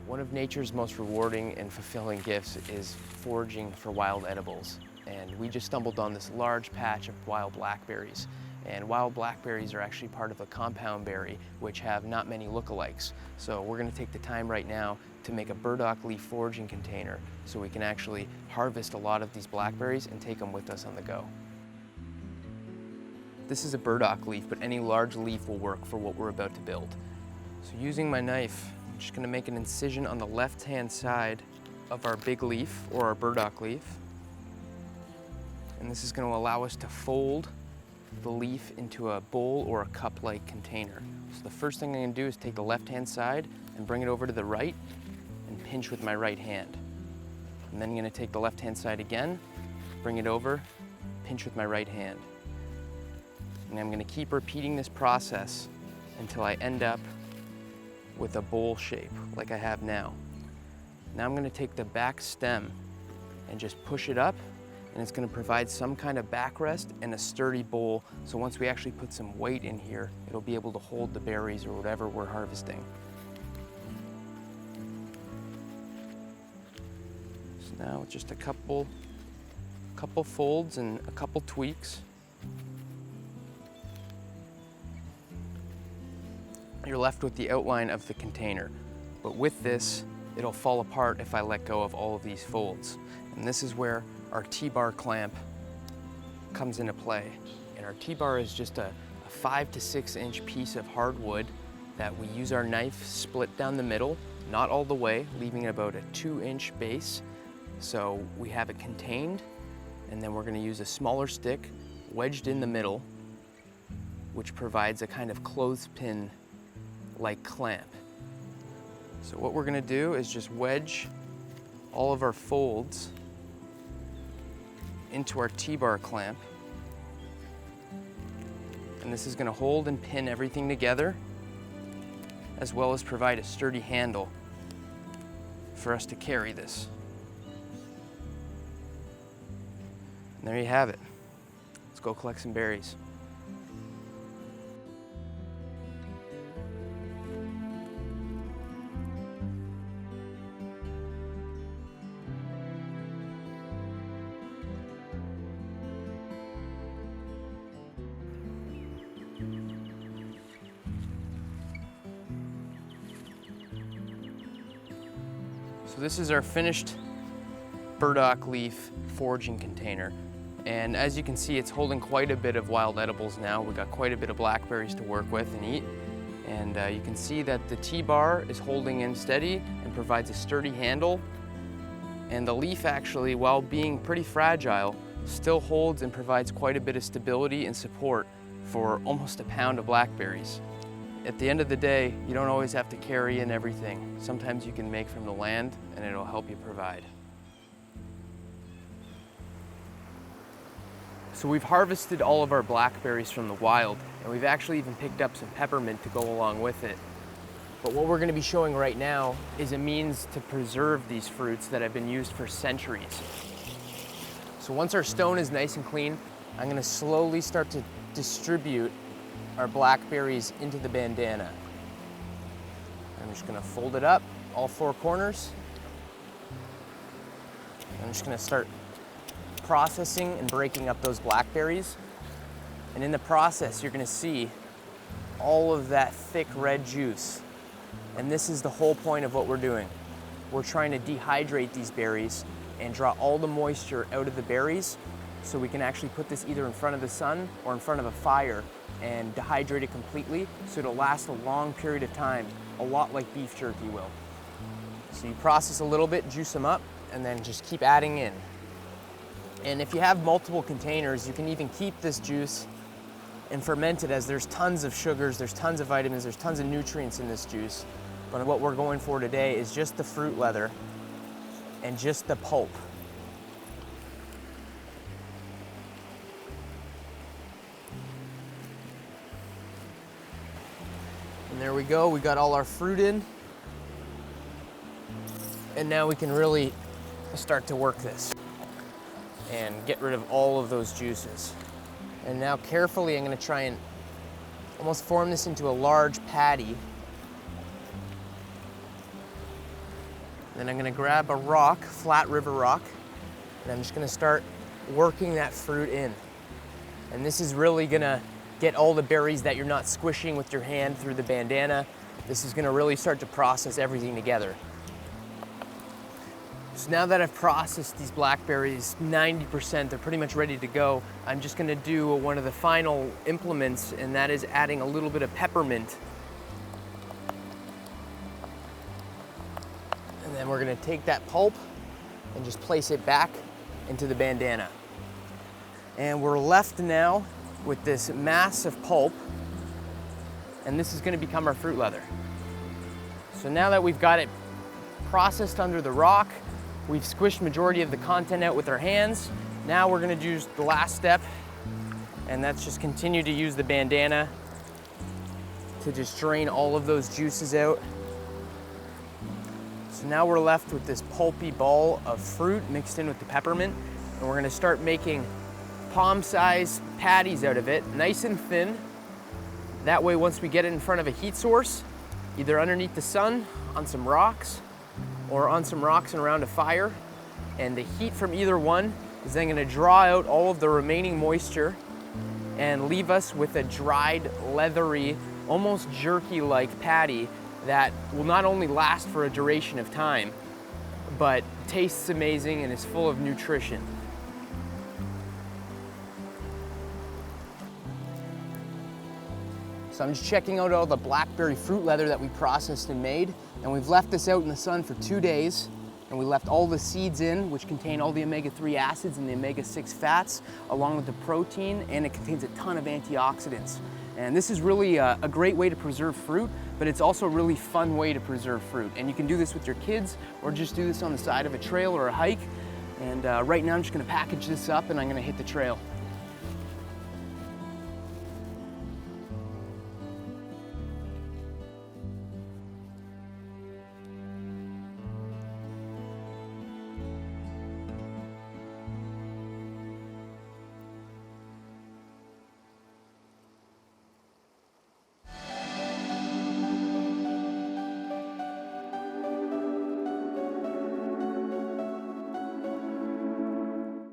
One of nature's most rewarding and fulfilling gifts is foraging for wild edibles. And we just stumbled on this large patch of wild blackberries. And wild blackberries are actually part of a compound berry, which have not many lookalikes. So we're gonna take the time right now to make a burdock leaf foraging container so we can actually harvest a lot of these blackberries and take them with us on the go. This is a burdock leaf, but any large leaf will work for what we're about to build. So using my knife, I'm just gonna make an incision on the left-hand side of our big leaf, or our burdock leaf. And this is gonna allow us to fold the leaf into a bowl or a cup-like container. So the first thing I'm gonna do is take the left-hand side and bring it over to the right and pinch with my right hand. And then I'm gonna take the left-hand side again, bring it over, pinch with my right hand. And I'm gonna keep repeating this process until I end up with a bowl shape, like I have now. Now I'm gonna take the back stem and just push it up, and it's gonna provide some kind of backrest and a sturdy bowl, so once we actually put some weight in here, it'll be able to hold the berries or whatever we're harvesting. So now with just a couple folds and a couple tweaks, you're left with the outline of the container. But with this, it'll fall apart if I let go of all of these folds. And this is where our T-bar clamp comes into play. And our T-bar is just a 5 to 6 inch piece of hardwood that we use our knife split down the middle, not all the way, leaving about a 2-inch base. So we have it contained, and then we're gonna use a smaller stick wedged in the middle, which provides a kind of clothespin-like clamp. So what we're gonna do is just wedge all of our folds into our T-bar clamp. And this is gonna hold and pin everything together, as well as provide a sturdy handle for us to carry this. And there you have it. Let's go collect some berries. So this is our finished burdock leaf foraging container. And as you can see, it's holding quite a bit of wild edibles now. We've got quite a bit of blackberries to work with and eat. And you can see that the T-bar is holding in steady and provides a sturdy handle. And the leaf actually, while being pretty fragile, still holds and provides quite a bit of stability and support for almost a pound of blackberries. At the end of the day, you don't always have to carry in everything. Sometimes you can make from the land and it'll help you provide. So we've harvested all of our blackberries from the wild, and we've actually even picked up some peppermint to go along with it. But what we're gonna be showing right now is a means to preserve these fruits that have been used for centuries. So once our stone is nice and clean, I'm gonna slowly start to distribute our blackberries into the bandana. I'm just gonna fold it up, all 4 corners. I'm just gonna start processing and breaking up those blackberries. And in the process, you're gonna see all of that thick red juice. And this is the whole point of what we're doing. We're trying to dehydrate these berries and draw all the moisture out of the berries so we can actually put this either in front of the sun or in front of a fire and dehydrate it completely so it'll last a long period of time, a lot like beef jerky will. So you process a little bit, juice them up, and then just keep adding in. And if you have multiple containers, you can even keep this juice and ferment it, as there's tons of sugars, there's tons of vitamins, there's tons of nutrients in this juice. But what we're going for today is just the fruit leather and just the pulp. And there we go, we got all our fruit in. And now we can really start to work this and get rid of all of those juices. And now carefully I'm gonna try and almost form this into a large patty. Then I'm gonna grab a rock, flat river rock, and I'm just gonna start working that fruit in. And this is really gonna get all the berries that you're not squishing with your hand through the bandana. This is gonna really start to process everything together. So now that I've processed these blackberries, 90%, they're pretty much ready to go. I'm just gonna do one of the final implements, and that is adding a little bit of peppermint. And then we're gonna take that pulp and just place it back into the bandana. And we're left now with this mass of pulp, and this is gonna become our fruit leather. So now that we've got it processed under the rock, we've squished majority of the content out with our hands. Now we're gonna do the last step, and that's just continue to use the bandana to just drain all of those juices out. So now we're left with this pulpy ball of fruit mixed in with the peppermint, and we're gonna start making palm-sized patties out of it, nice and thin. That way, once we get it in front of a heat source, either underneath the sun, on some rocks, or on some rocks and around a fire, and the heat from either one is then gonna draw out all of the remaining moisture and leave us with a dried, leathery, almost jerky-like patty that will not only last for a duration of time, but tastes amazing and is full of nutrition. So I'm just checking out all the blackberry fruit leather that we processed and made, and we've left this out in the sun for 2 days, and we left all the seeds in, which contain all the omega-3 acids and the omega-6 fats, along with the protein, and it contains a ton of antioxidants. And this is really a great way to preserve fruit, but it's also a really fun way to preserve fruit. And you can do this with your kids, or just do this on the side of a trail or a hike. And right now I'm just gonna package this up and I'm gonna hit the trail.